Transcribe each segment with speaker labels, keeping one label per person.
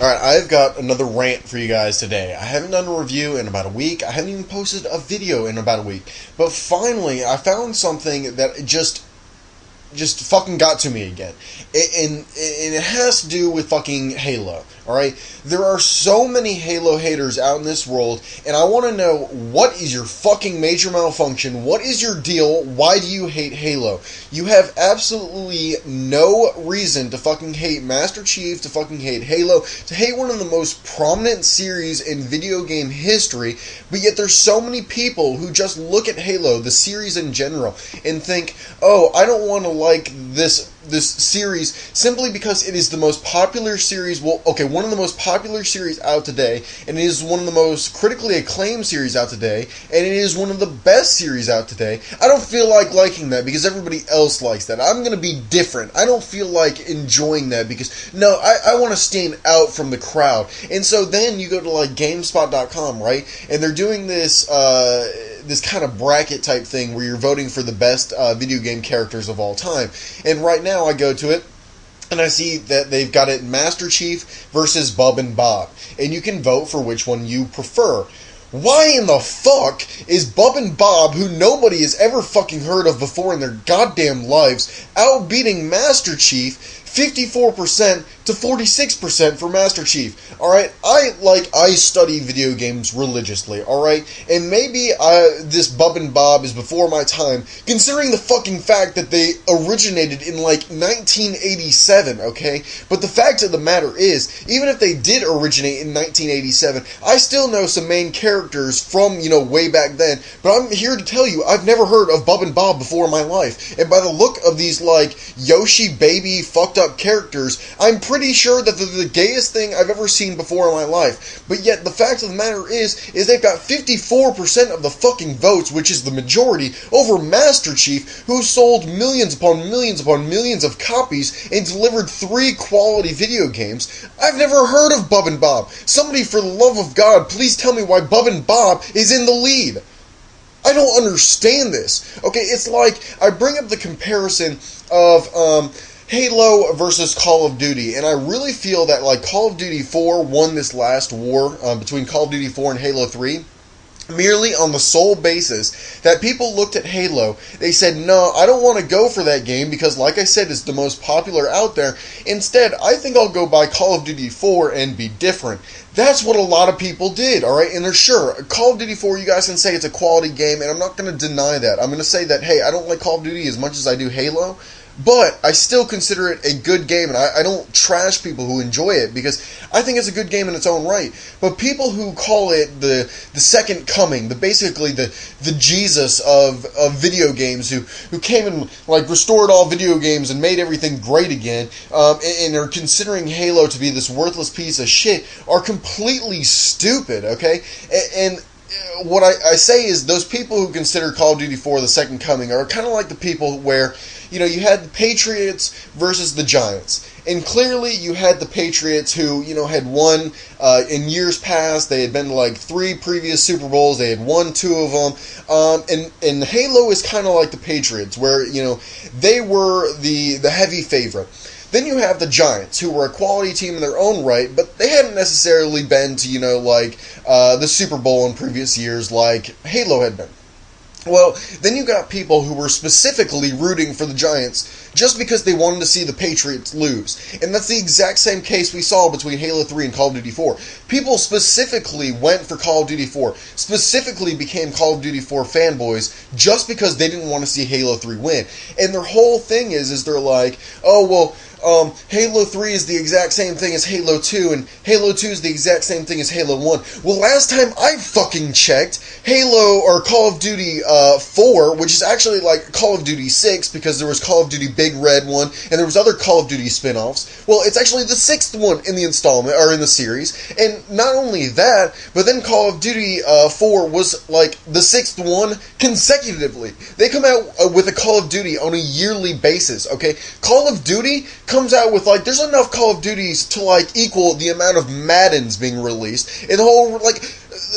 Speaker 1: Alright, I've got another rant for you guys today. I haven't done a review in about a week. I haven't even posted a video in about a week. But finally, I found something that just fucking got to me again. And it has to do with fucking Halo, alright? There are so many Halo haters out in this world, and I want to know, what is your fucking major malfunction? What is your deal? Why do you hate Halo? You have absolutely no reason to fucking hate Master Chief, to fucking hate Halo, to hate one of the most prominent series in video game history, but yet there's so many people who just look at Halo, the series in general, and think, oh, I don't want to like this series simply because it is the most popular series, one of the most popular series out today, and it is one of the most critically acclaimed series out today, and it is one of the best series out today. I don't feel like liking that because everybody else likes that. I'm going to be different. I don't feel like enjoying that because, no, I want to stand out from the crowd. And so then you go to like GameSpot.com, right, and they're doing this kind of bracket type thing where you're voting for the best video game characters of all time. And right now I go to it, and I see that they've got it Master Chief versus Bub and Bob. And you can vote for which one you prefer. Why in the fuck is Bub and Bob, who nobody has ever fucking heard of before in their goddamn lives, outbeating Master Chief 54% to 46% for Master Chief? Alright, I study video games religiously, alright? And maybe this Bub and Bob is before my time, considering the fucking fact that they originated in like 1987, okay? But the fact of the matter is, even if they did originate in 1987, I still know some main characters from, way back then, but I'm here to tell you, I've never heard of Bub and Bob before in my life. And by the look of these, like, Yoshi baby fucked up characters, I'm pretty sure that they're the gayest thing I've ever seen before in my life. But yet, the fact of the matter is they've got 54% of the fucking votes, which is the majority, over Master Chief, who sold millions upon millions upon millions of copies and delivered 3 quality video games. I've never heard of Bub and Bob. Somebody, for the love of God, please tell me why Bub and Bob is in the lead. I don't understand this. Okay, it's like, I bring up the comparison of, Halo versus Call of Duty, and I really feel that like Call of Duty 4 won this last war between Call of Duty 4 and Halo 3 merely on the sole basis that people looked at Halo, they said, no, I don't want to go for that game because, like I said, it's the most popular out there. Instead, I think I'll go buy Call of Duty 4 and be different. That's what a lot of people did, alright? And they're sure, Call of Duty 4, you guys can say it's a quality game, and I'm not going to deny that. I'm going to say that, hey, I don't like Call of Duty as much as I do Halo, but I still consider it a good game, and I don't trash people who enjoy it, because I think it's a good game in its own right. But people who call it the second coming, basically the Jesus of video games, who came and like restored all video games and made everything great again, and are considering Halo to be this worthless piece of shit, are completely stupid, okay? And what I say is, those people who consider Call of Duty 4 the second coming are kind of like the people where, you had the Patriots versus the Giants. And clearly you had the Patriots who, had won in years past. They had been to like 3 previous Super Bowls. They had won 2 of them. And Halo is kind of like the Patriots, where, they were the heavy favorite. Then you have the Giants, who were a quality team in their own right, but they hadn't necessarily been to, the Super Bowl in previous years like Halo had been. Well, then you got people who were specifically rooting for the Giants just because they wanted to see the Patriots lose. And that's the exact same case we saw between Halo 3 and Call of Duty 4. People specifically went for Call of Duty 4, specifically became Call of Duty 4 fanboys just because they didn't want to see Halo 3 win. And their whole thing is they're like, oh, well, Halo 3 is the exact same thing as Halo 2, and Halo 2 is the exact same thing as Halo 1. Well, last time I fucking checked, Call of Duty 4, which is actually like Call of Duty 6, because there was Call of Duty Big Red one, and there was other Call of Duty spin-offs. Well, it's actually the 6th one in the installment, or in the series, and not only that, but then Call of Duty 4 was like the 6th one consecutively. They come out with a Call of Duty on a yearly basis, okay? Call of Duty comes out with, like, there's enough Call of Duties to, like, equal the amount of Maddens being released, and the whole, like,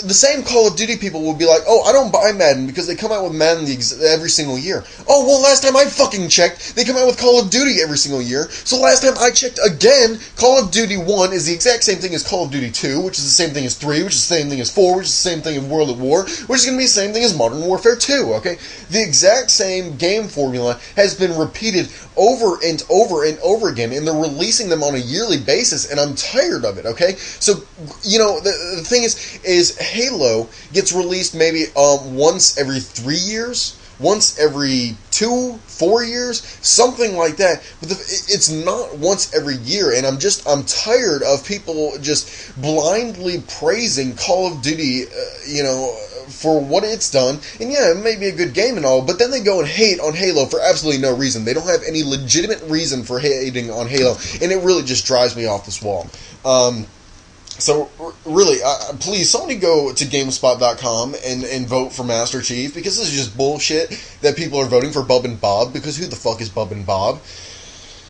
Speaker 1: the same Call of Duty people will be like, oh, I don't buy Madden because they come out with Madden every single year. Oh, well, last time I fucking checked, they come out with Call of Duty every single year. So last time I checked again, Call of Duty 1 is the exact same thing as Call of Duty 2, which is the same thing as 3, which is the same thing as 4, which is the same thing as World at War, which is going to be the same thing as Modern Warfare 2, okay? The exact same game formula has been repeated over and over and over again, and they're releasing them on a yearly basis, and I'm tired of it, okay? So, you know, the thing is Halo gets released maybe once every 3 years, once every 2-4 years, something like that. But it's not once every year, and I'm tired of people just blindly praising Call of Duty, for what it's done. And yeah, it may be a good game and all, but then they go and hate on Halo for absolutely no reason. They don't have any legitimate reason for hating on Halo, and it really just drives me off this wall. So, really, please, somebody go to GameSpot.com and vote for Master Chief, because this is just bullshit that people are voting for Bub and Bob, because who the fuck is Bub and Bob?